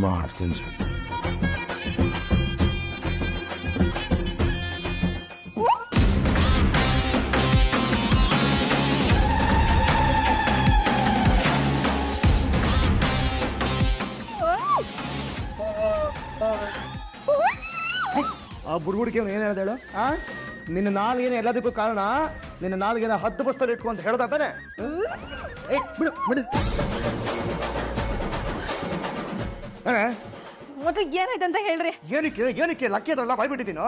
ಮಾಡ್ತೀನಿ ಸರ್. ಆ ಬುಡ್ಬುಡಿಕೆ ಏನು ಹೇಳ್ದೆ ಹೇಳು? ನಿನ್ನ ನಾಲ್ಗೇನೆ ಎಲ್ಲದಕ್ಕೂ ಕಾರಣ. ನಿನ್ನ ನಾಲ್ಗೇನ 10 ಬಸ್ತಲ್ಲಿ ಇಟ್ಕೊ ಅಂತ ಹೇಳ್ದಾತಾನೆ. ಬಿಡು ಬಿಡು. ಮತ್ತೆ ಏನಾಯ್ತು ಅಂತ ಹೇಳ್ರಿ. ಏನಕ್ಕೆ ಲಕ್ಕಿ ಅದ್ರಲ್ಲ ಬಾಯ್ಬಿಟ್ಟಿದ್ದೀನೋ?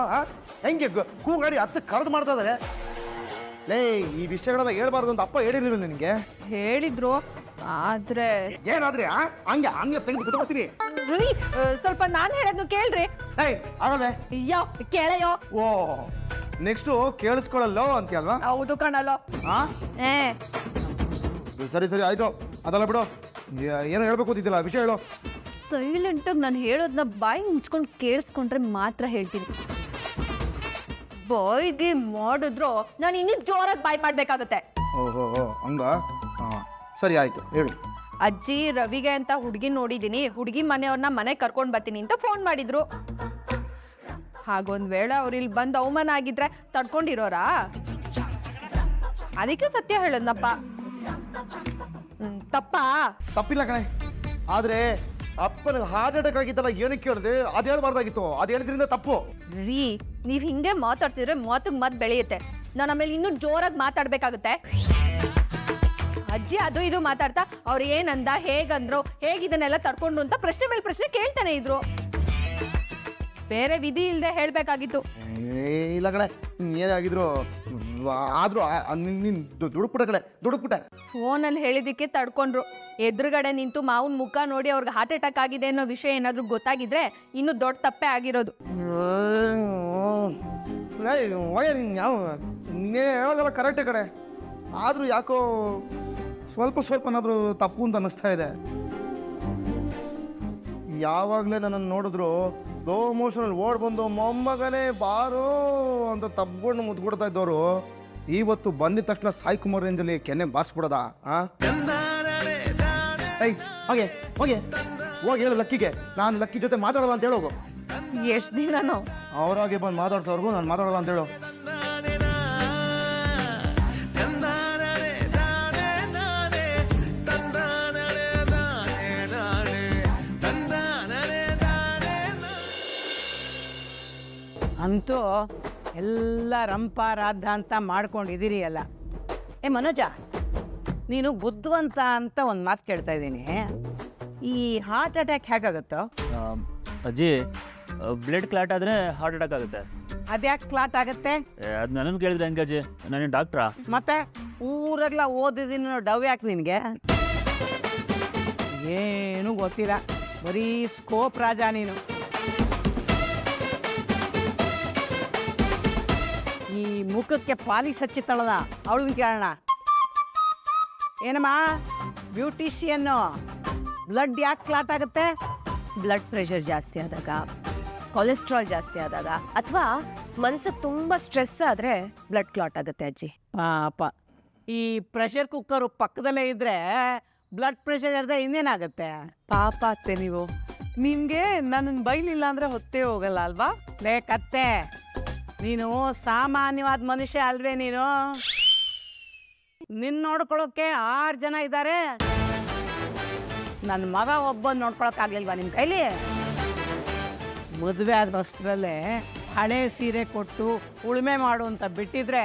ಹೆಂಗೆ ಕೂಗಾಡಿ 10 ಕರೆದು ಮಾಡ್ತಾ ಇದಾರೆ. ಲೇ, ಈ ವಿಷಯಗಳೆಲ್ಲ ಹೇಳ್ಬಾರ್ದು ಅಂತ ಅಪ್ಪ ಹೇಳಿರ್ಲಿಲ್ಲ ನಿನಗೆ? ಹೇಳಿದ್ರು, ಆದ್ರೆ ಏನಾದ್ರೆ ಹಂಗೆ ತೆಗೆದು ಕುತ್ಕೊಳ್ತೀನಿ. ರವಿ, ಸ್ವಲ್ಪ ನಾನು ಹೇಳೋದ್ನು ಕೇಳ್ರಿ. ಆಗದೆ ಯೋ ಕೇಳಯೋ. ಓ, ನೆಕ್ಸ್ಟು ಕೇಳಿಸ್ಕೊಳ್ಳಲ್ಲೋ ಅಂತೀಯಲ್ವಾ? ಹೌದು ಕಣಲ್ಲೋ. ಸರಿ ಆಯ್ತು, ಅದಲ್ಲ ಬಿಡು. ಏನೋ ಹೇಳ್ಬೇಕು ಅಂತಿದ್ದಿಲ್ಲ, ವಿಷಯ ಹೇಳು. ಸೈಲೆಂಟಾಗಿ ನಾನು ಹೇಳೋದನ್ನ ಬಾಯಿ ಮುಚ್ಕೊಂಡು ಕೇಳಿಸ್ಕೊಂಡ್ರೆ ಮಾತ್ರ ಹೇಳ್ತೀನಿ. ಬಾಯಿಗೆ ಮಾಡಿದ್ರು ನಾನು ಇನ್ನೂ ಜೋರಾಗಿ ಬಾಯ್ ಮಾಡ್ಬೇಕಾಗತ್ತೆ. ಓಹೋ, ಹಂಗ? ಸರಿ ಆಯ್ತು, ಹೇಳು. ಅಜ್ಜಿ ರವಿಗೆ ಅಂತ ಹುಡುಗಿ ನೋಡಿದೀನಿ, ಹುಡುಗಿ ಮನೆಯವ್ರನ್ನ ಮನೆಗೆ ಕರ್ಕೊಂಡು ಬರ್ತೀನಿ ಅಂತ ಫೋನ್ ಮಾಡಿದ್ರು. ಹಾಗೊಂದ್ ವೇಳೆ ಅವ್ರು ಇಲ್ಲಿ ಬಂದು ಅವಮಾನ ಆಗಿದ್ರೆ ತಡ್ಕೊಂಡಿರೋರಾ? ಅದಕ್ಕೆ ಸತ್ಯ ಹೇಳದ್ನಪ್ಪ. ತಪ್ಪಿಲ್ಲ ಕಣೆ. ಆದ್ರೆ ಅಪ್ಪನ ಹಾರ್ಟ್ ಅಟ್ಯಾಕ್ ಆಗಿತ್ತಲ್ಲ, ಏನಕ್ಕೆ ಕೇಳಿದೆ? ಅದು ಹೇಳ್ಬಾರ್ದಾಗಿತ್ತು. ಅದು ಹೇಳಿದ್ರಿಂದ ತಪ್ಪು ರೀ. ನೀವ್ ಹಿಂಗೆ ಮಾತಾಡ್ತಿದ್ರೆ ಮಾತಿಗೆ ಮತ್ ಬೆಳೆಯುತ್ತೆ. ನಾನು ಆಮೇಲೆ ಇನ್ನೂ ಜೋರಾಗಿ ಮಾತಾಡ್ಬೇಕಾಗುತ್ತೆ. ಅಜ್ಜಿ ಅದು ಇದು ಮಾತಾಡ್ತಾ ಅವ್ರು ಏನಂದ, ಹೇಗಂದ್ರು, ಹೇಗಿದನ್ನೆಲ್ಲ ತಡ್ಕೊಂಡು ಅಂತ ಪ್ರಶ್ನೆ ಮೇಲೆ ಪ್ರಶ್ನೆ ಕೇಳ್ತಾನೆ ಇದ್ರು. ಬೇರೆ ವಿಧಿ ಇಲ್ಲದೆ ಹೇಳ್ಬೇಕಾಗಿತ್ತು. ಇಲ್ಲ ಕಡೆ, ಏನಾಗಿದ್ರು ಆದ್ರೂ ನೀನ್ ದುಡುಕ್ಬಿಟ್ಟೆ. ಫೋನಲ್ಲಿ ಹೇಳಿದಕ್ಕೆ ತಡ್ಕೊಂಡ್ರು. ಎದುರುಗಡೆ ನಿಂತು ಮಾವನ್ ಮುಖ ನೋಡಿ ಅವ್ರಿಗೆ ಹಾರ್ಟ್ ಅಟ್ಯಾಕ್ ಆಗಿದೆ ಅನ್ನೋ ವಿಷಯ ಏನಾದ್ರು ಗೊತ್ತಾಗಿದ್ರೆ ಇನ್ನೂ ದೊಡ್ಡ ತಪ್ಪೇ ಆಗಿರೋದು. ಹೇಳೋದಲ್ಲ ಕರೆಕ್ಟೇ ಕಡೆ. ಆದ್ರೂ ಯಾಕೋ ಸ್ವಲ್ಪನಾದ್ರೂ ತಪ್ಪು ಅಂತ ಅನ್ನಿಸ್ತಾ ಇದೆ. ಯಾವಾಗಲೇ ನನ್ನನ್ನು ನೋಡಿದ್ರು ಸ್ಲೋ ಮೋಷನಲ್ಲಿ ಓಡ್ ಬಂದು ಮೊಮ್ಮಗನೇ ಬಾರೋ ಅಂತ ತಬ್ಕೊಂಡು ಮುದ್ಕೊಡ್ತಾ ಇದ್ದವರು ಇವತ್ತು ಬಂದಿದ ತಕ್ಷಣ ಸಾಯಿ ಕುಮಾರ್ ರೇಂಜಲ್ಲಿ ಕೆನ್ನೆ ಬಾರಿಸ್ಬಿಡೋದ? ಹಾಗೆ ಹೋಗಿ ಹೇಳು ಲಕ್ಕಿಗೆ, ನಾನು ಲಕ್ಕಿ ಜೊತೆ ಮಾತಾಡಲ್ಲ ಅಂತ ಹೇಳೋಗು. ಎಷ್ಟು ದಿನನೋ ಅವರಾಗೆ ಬಂದು ಮಾತಾಡ್ಸೋರ್ಗು ನಾನು ಮಾತಾಡಲ್ಲ ಅಂತ ಹೇಳು. ಅಂತೂ ಎಲ್ಲ ರಂಪಾರಾಧ ಅಂತ ಮಾಡ್ಕೊಂಡಿದ್ದೀರಿ ಅಲ್ಲ. ಮನೋಜ, ನೀನು ಬುದ್ಧಿವಂತ ಅಂತ ಒಂದು ಮಾತು ಕೇಳ್ತಾ ಇದ್ದೀನಿ. ಈ ಹಾರ್ಟ್ ಅಟ್ಯಾಕ್ ಹೇಗಾಗುತ್ತೋ? ಅಜ್ಜಿ, ಬ್ಲಡ್ ಕ್ಲಾಟ್ ಆದರೆ ಹಾರ್ಟ್ ಅಟ್ಯಾಕ್ ಆಗುತ್ತೆ. ಅದ್ಯಾಕೆ ಕ್ಲಾಟ್ ಆಗುತ್ತೆ? ಅದು ನನ್ನನ್ನು ಕೇಳಿದ್ರೆ ಹೆಂಗೆ ಅಜ್ಜಿ? ನಾನು ಡಾಕ್ಟ್ರಾ? ಮತ್ತೆ ಊರೆಲ್ಲ ಓದಿದ್ದೀನಿ ಡವ್ ಯಾಕೆ ನಿನಗೆ? ಏನೂ ಗೊತ್ತಿಲ್ಲ, ಬರೀ ಸ್ಕೋಪ್ ರಾಜ ನೀನು. ಈ ಮುಖಕ್ಕೆ ಪಾಲಿಸ್ ಹಚ್ಚಿತ್ತಳದ ಅವಳಿಗೆ ಕೇಳೋಣ. ಏನಮ್ಮ ಬ್ಯೂಟಿಷಿಯನ್ನು, ಬ್ಲಡ್ ಯಾಕೆ ಕ್ಲಾಟ್ ಆಗುತ್ತೆ? ಬ್ಲಡ್ ಪ್ರೆಷರ್ ಜಾಸ್ತಿ ಆದಾಗ, ಕೊಲೆಸ್ಟ್ರಾಲ್ ಜಾಸ್ತಿ ಆದಾಗ, ಅಥವಾ ಮನ್ಸಿಗೆ ತುಂಬ ಸ್ಟ್ರೆಸ್ ಆದರೆ ಬ್ಲಡ್ ಕ್ಲಾಟ್ ಆಗುತ್ತೆ ಅಜ್ಜಿ. ಪಾಪ, ಈ ಪ್ರೆಷರ್ ಕುಕ್ಕರು ಪಕ್ಕದಲ್ಲೇ ಇದ್ರೆ ಬ್ಲಡ್ ಪ್ರೆಷರ್ ಇರದೆ ಇನ್ನೇನಾಗುತ್ತೆ? ಪಾಪ ಅತ್ತೆ ನೀವು. ನಿಮಗೆ ನನ್ನನ್ನು ಬೈಲಿಲ್ಲ ಅಂದರೆ ಹೊತ್ತೇ ಹೋಗಲ್ಲ ಅಲ್ವಾ? ಕತ್ತೆ, ನೀನು ಸಾಮಾನ್ಯವಾದ ಮನುಷ್ಯ ಅಲ್ವೇ? ನೀನು ನಿನ್ನ ನೋಡ್ಕೊಳ್ಳೋಕೆ 6 ಜನ ಇದ್ದಾರೆ. ನನ್ನ ಮಗ ಒಬ್ಬನ ನೋಡ್ಕೊಳಕ್ಕಾಗಲಿಲ್ವಾ ನಿಮ್ಮ ಕೈಲಿ? ಮದುವೆ ಆದ ವಸ್ತ್ರಲ್ಲೇ ಹಳೆ ಸೀರೆ ಕೊಟ್ಟು ಉಳುಮೆ ಮಾಡು ಅಂತ ಬಿಟ್ಟಿದ್ರೆ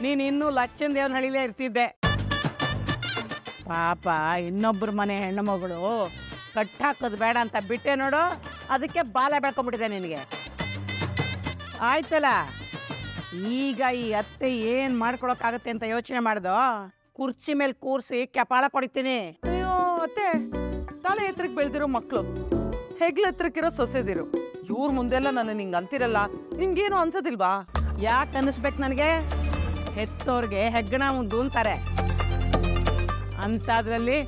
ನೀನು ಇನ್ನೂ ಲಚ್ಚನ್ ದೇವನಹಳ್ಳಿಲೇ ಇರ್ತಿದ್ದೆ. ಪಾಪ, ಇನ್ನೊಬ್ಬರ ಮನೆ ಹೆಣ್ಣು ಮಗಳು ಕಟ್ಟಾಕೋದು ಬೇಡ ಅಂತ ಬಿಟ್ಟೆ ನೋಡು, ಅದಕ್ಕೆ ಬಾಲ ಬೆಳ್ಕೊಂಡ್ಬಿಟ್ಟಿದೆ ನಿನಗೆ. ಆಯ್ತಲ್ಲ, ಈಗ ಈ ಅತ್ತೆ ಏನು ಮಾಡ್ಕೊಳಕ್ಕಾಗತ್ತೆ ಅಂತ ಯೋಚನೆ ಮಾಡ್ದೋ? ಕುರ್ಚಿ ಮೇಲೆ ಕೂರಿಸಿ ಕಪಾಳ ಕೊಡ್ತೀನಿ. ಅಯ್ಯೋ ಅತ್ತೆ, ತಲೆ ಎತ್ತರಕ್ಕೆ ಬೆಳೆದಿರೋ ಮಕ್ಕಳು, ಹೆಗ್ಲ ಎತ್ತರಕ್ಕಿರೋ ಸೊಸೆದಿರು, ಇವ್ರ ಮುಂದೆಲ್ಲ ನನ್ನ ನಿಂಗೆ ಅಂತಿರಲ್ಲ, ನಿಮ್ಗೇನು ಅನ್ಸೋದಿಲ್ವಾ? ಯಾಕೆ ಅನ್ನಿಸ್ಬೇಕು ನನಗೆ? ಹೆತ್ತೋರ್ಗೆ ಹೆಗ್ಗಣ ಮುಂದು ಅಂತಾರೆ. ಅಂಥದ್ರಲ್ಲಿ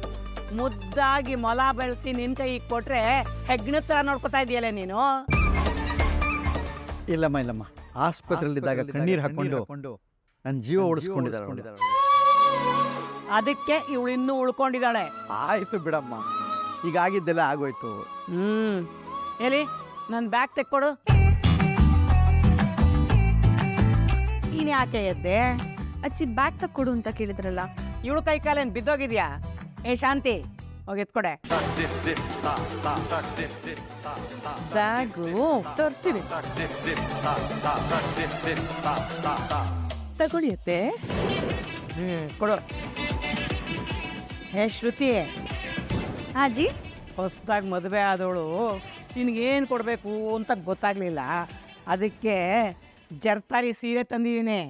ಮುದ್ದಾಗಿ ಮೊಲ ಬೆಳೆಸಿ ನಿನ್ ಕೈ ಕೊಟ್ರೆ ಹೆಗ್ಗಣ ಥರ ನೋಡ್ಕೊತಾ ಇದೆಯಲ್ಲ ನೀನು. ಇಲ್ಲಮ್ಮ, ಆಸ್ಪತ್ರೆಯಲ್ಲಿದ್ದಾಗ ಕಣ್ಣೀರು ಹಾಕೊಂಡು ನನ್ನ ಜೀವ ಉಳಿಸ್ಕೊಂಡಿದ್ದಾಳೆ. ಅದಕ್ಕೆ ಇವಳು ಇನ್ನೂ ಉಳ್ಕೊಂಡಿದ್ದಾಳೆ. ಆಯ್ತು ಬಿಡಮ್ಮ, ಈಗ ಆಗಿದ್ದೆಲ್ಲ ಆಗೋಯ್ತು. ಎಲ್ಲಿ ನನ್ನ ಬ್ಯಾಗ್ ತೆಕ್ಕೊಡು. ನೀನು ಯಾಕೆ ಎದ್ದೆ? ಅಜ್ಜಿ ಬ್ಯಾಗ್ ತಕ್ಕೊಡು ಅಂತ ಕೇಳಿದ್ರಲ್ಲ. ಇವಳು ಕೈ ಕಾಲೇನು ಬಿದ್ದೋಗಿದ್ಯಾ? ಏ ಶಾಂತಿ, ಹೋಗಿ ಎತ್ಕೊಡೆ. ಬ್ಯಾಗು ತರ್ತೀನಿ, ತಗೊಳಿಯತ್ತೆ. ಕೊಡು. ಹೇ ಶ್ರುತಿ, ಅಜ್ಜಿ ಹೊಸದಾಗಿ ಮದುವೆ ಆದವಳು ನಿನಗೇನು ಕೊಡಬೇಕು ಅಂತ ಗೊತ್ತಾಗ್ಲಿಲ್ಲ, ಅದಕ್ಕೆ ಜರ್ತಾರಿ ಸೀರೆ ತಂದಿದ್ದೀನಿ.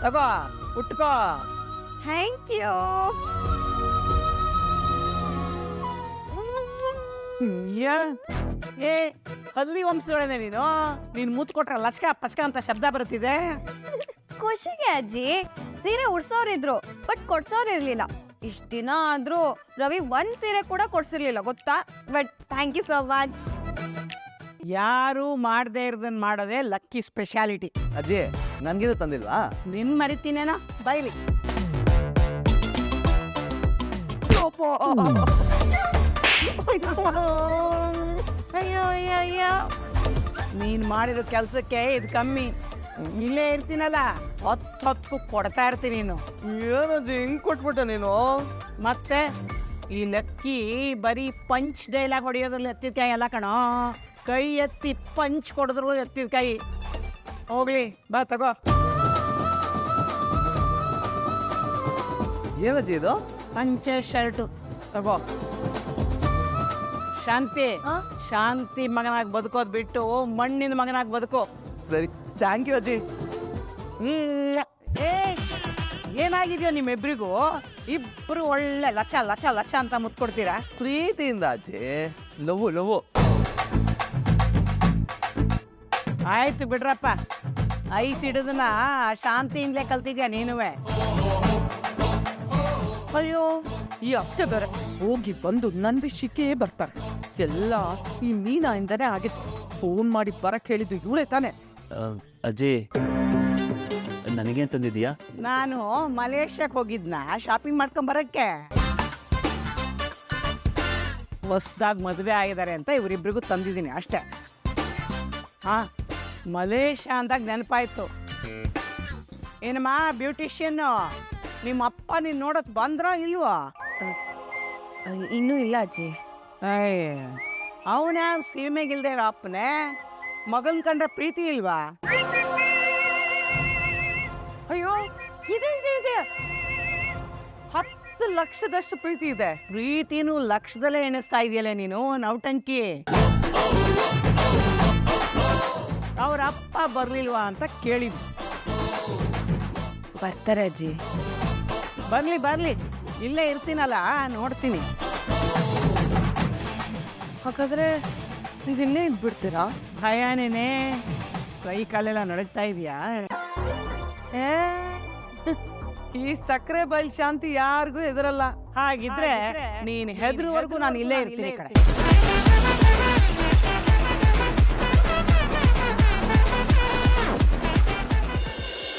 ತಗೋ, ಉಟ್ಕೋ. Thank you. ಏ ಹಲ್ವಿ ವಂಶದೊಳನೆ ನೀನು ಮೂತ್ ಕೊಟ್ರೆ ಲಚ್ಕ ಪಚ್ಕ ಅಂತ ಶಬ್ದ ಬರುತ್ತಿದೆ. ಖುಷಿಗೆ ಅಜ್ಜಿ, ಸೀರೆ ಉಡ್ಸೋರಿದ್ರು ಬಟ್ ಕೊಡ್ಸೋರ್ ಇರ್ಲಿಲ್ಲ. ಇಷ್ಟ ದಿನ ಆದ್ರೂ ರವಿ ಒಂದ್ ಸೀರೆ ಕೂಡ ಕೊಡ್ಸಿರ್ಲಿಲ್ಲ ಗೊತ್ತಾ. But thank you so much. ಯಾರು ಮಾಡದೇ ಇರೋದನ್ನ ಮಾಡೋದೇ ಲಕ್ಕಿ ಸ್ಪೆಷಾಲಿಟಿ. ಅಜ್ಜಿ ನನ್ಗೇನು ತಂದಿಲ್ವಾ? ನಿನ್ ಮರಿತೀನೇನೋ ಬೈಲಿ. ಅಯ್ಯೋ ಅಯ್ಯೋ ಅಯ್ಯೋ, ನೀನ್ ಮಾಡಿರೋ ಕೆಲ್ಸಕ್ಕೆ ಇದು ಕಮ್ಮಿ. ಇಲ್ಲೇ ಇರ್ತೀನಲ್ಲ, ಹೊತ್ತು ಕೊಡ್ತಾ ಇರ್ತೀನಿ. ನೀನು ಏನಜ್ಜಿ ಹಿಂಗ್ ಕೊಟ್ಬಿಟ್ಟೆ ನೀನು? ಮತ್ತೆ ಈ ಲಕ್ಕಿ ಬರೀ ಪಂಚ್ ಡೈಲಾಗ್ ಹೊಡೆಯೋದ್ರಲ್ಲಿ ಎತ್ತಿದ ಕೈ ಎಲ್ಲ ಕಣೋ. ಕೈ ಎತ್ತಿ ಪಂಚ್ ಕೊಡಿದ್ರು ಎತ್ತಿದ ಕೈ. ಹೋಗ್ಲಿ ಬಾ ತಗೋ. ಏನಜ್ಜಿ ಇದು? ಪಂಚೆ ಶರ್ಟು ತಗೋ. ಶಾಂತಿ, ಶಾಂತಿ ಮಗನಾಗಿ ಬದುಕೋದ್ ಬಿಟ್ಟು ಮಣ್ಣಿನ ಮಗನಾಗಿ ಬದುಕೋ. ಸರಿ, ಥ್ಯಾಂಕ್ ಯು ಅಜ್ಜಿ. ಏ ಏನಾಗಿದೆಯೋ ನಿಮ್ಮಿಬ್ರಿಗೂ? ಇಬ್ರು ಒಳ್ಳೆ ಲಚ ಲಚ ಲಚ ಅಂತ ಮುತ್ಕೊಡ್ತೀರಾ? ಪ್ರೀತಿಯಿಂದ ಅಜ್ಜಿ. Love love. ಆಯ್ತು ಬಿಡ್ರಪ್ಪ, ಐಸ್ ಹಿಡಿದನ ಶಾಂತಿಯಿಂದಲೇ ಕಲ್ತಿದ್ಯಾ ನೀನುವೆ. ಅಯ್ಯೋ, ಈ ಅತ್ತೆ ಬೇರೆ ಹೋಗಿ ಬಂದು ನನ್ನ ವಿಷಯಕ್ಕೆ ಬರ್ತಾರೆ. ಎಲ್ಲ ಈ ಮೀನಾಯಿಂದನೇ ಆಗಿತ್ತು. ಫೋನ್ ಮಾಡಿ ಬರಕ್ ಹೇಳಿದ್ದು ಇವಳೇ ತಾನೆ. ಅಜ್ಜಿ ನನಗೇನು ತಂದಿದ್ಯಾ? ನಾನು ಮಲೇಷ್ಯಾಕ್ ಹೋಗಿದ್ನ ಶಾಪಿಂಗ್ ಮಾಡ್ಕೊಂಡ್ ಬರಕ್ಕೆ. ಹೊಸ್ದಾಗಿ ಮದುವೆ ಆಗಿದ್ದಾರೆ ಅಂತ ಇವರಿಬ್ರಿಗೂ ತಂದಿದ್ದೀನಿ ಅಷ್ಟೇ. ಹಾ, ಮಲೇಷ್ಯಾ ಅಂದಾಗ ನೆನಪಾಯ್ತು. ಏನಮ್ಮ ಬ್ಯೂಟಿಷಿಯನ್ನು, ನಿಮ್ಮ ಅಪ್ಪ ನೀನು ನೋಡಕ್ ಬಂದ್ರೋ ಇಲ್ವಾ? ಇನ್ನೂ ಇಲ್ಲ ಅಜ್ಜಿ. ಅವನ ಸೀಮೆಗಿಲ್ದೇ ಇರೋ ಅಪ್ಪನೇ ಮಗನ್ ಕಂಡ್ರೆ ಪ್ರೀತಿ ಇಲ್ವಾ? ಅಯ್ಯೋ, ಇದೆ ಇದೆ ಇದೆ, 10 ಲಕ್ಷದಷ್ಟು ಪ್ರೀತಿ ಇದೆ. ಪ್ರೀತಿನೂ ಲಕ್ಷದಲ್ಲೇ ಎಣಿಸ್ತಾ ಇದೆಯಲ್ಲ ನೀನು, ನೌಟಂಕಿ. ಅವ್ರ ಅಪ್ಪ ಬರ್ಲಿಲ್ವಾ ಅಂತ ಕೇಳಿದ್ವಿ. ಬರ್ತಾರೆ ಅಜ್ಜಿ. ಬರ್ಲಿ ಬರ್ಲಿ, ಇಲ್ಲೇ ಇರ್ತೀನಲ್ಲ, ನೋಡ್ತೀನಿ. ಹಾಗಾದ್ರೆ ನೀವು ಇನ್ನೇ ಇದ್ಬಿಡ್ತೀರಾ? ಭಯನೇನೆ, ಕೈ ಕಾಲೆಲ್ಲ ನಡೀತಾ ಇದೆಯಾ? ಈ ಸಕ್ಕರೆ ಬೈಲ್ ಶಾಂತಿ ಯಾರಿಗೂ ಎದುರಲ್ಲ. ಹಾಗಿದ್ರೆ ನೀನ್ ಹೆದರುವರೆಗೂ ನಾನು ಇಲ್ಲೇ ಇರ್ತೀನಿ ಕಡೆ.